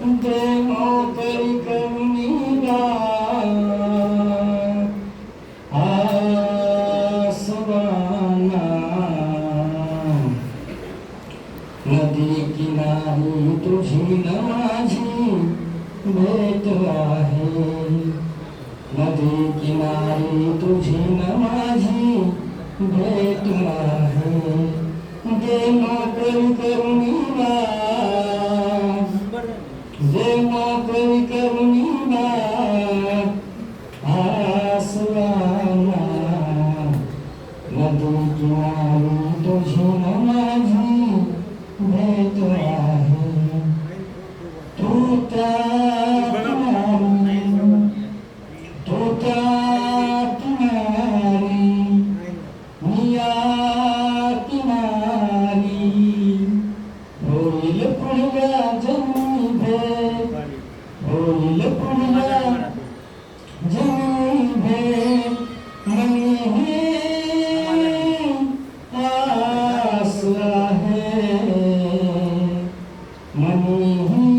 देवो करी करुणीला आसवाना नदी किनारी तुझी न माझी भेट आहे नदी किनारी तुझी न माझी भेट आहे देवा करी करुणीला देवा करी करुणीला आसवाना नदी किनारी तुझी न माझी भेट आहे तू त्या किनारी मिया किनारी होईल पुढल्या जन्मी भेट होईल पुढल्या जन्मी भेट मनी ही आस आहे मनी ही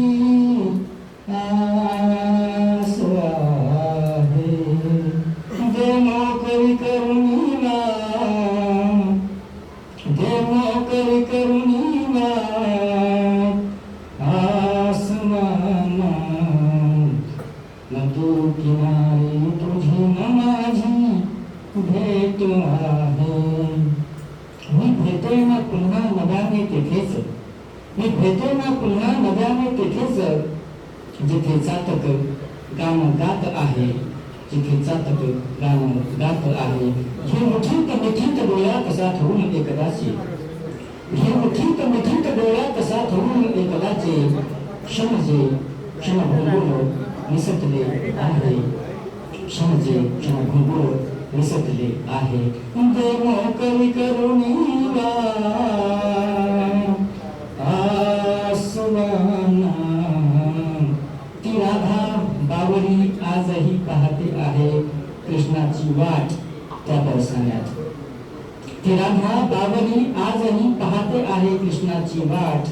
आस आहे देवो करी करुणीला देवो करी करुणीला आसमाना नदी किनारी तुझी न माझी भेट आहे मी भेटोय ना पुन्हा नव्याने तेथेच मी भेटोय ना पुन्हा नव्याने तेथेच जिथे चातक गाणं गात आहे जिथे चातक गाणं गात आहे हे मुठीत मिठीत डोळ्यात साथ होऊन एकदाची हे मुठीत मिठीत डोळ्यात साथ होऊन एकदाचे क्षणजे क्षणभंगुर निसटले आहे क्षणजे क्षणभंगुर निसटले आहे देवो करी करुणीला आसवाना ती राधा बावरी आजही पाहते आहे कृष्णाची वाट त्या बरसाण्यात ती राधा बावरी आजही पाहते आहे कृष्णाची वाट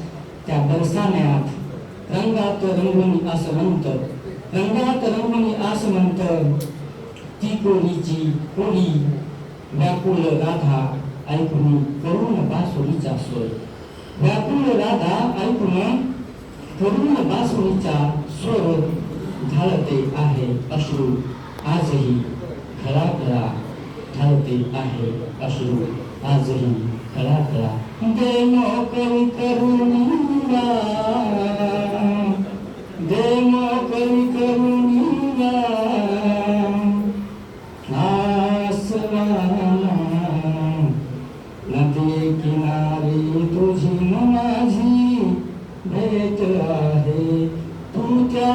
त्या बरसाण्यात रंगात रंगुनी आसमंत रंगात रंगुनी आसमंत ती कोळीची कोळी व्याकुळ राधा ऐकून करुण बासुरीचा स्वर व्याकुळ राधा ऐकून करुण बासुरीचा स्वर ढाळते आहे अश्रू आजही खळा खळा ढाळते आहे अश्रू आजही खळा खळा देवो करी करुणीला देवो करी करुणीला आसवाना नदी किनारी तुझी न माझी भेट आहे तू त्या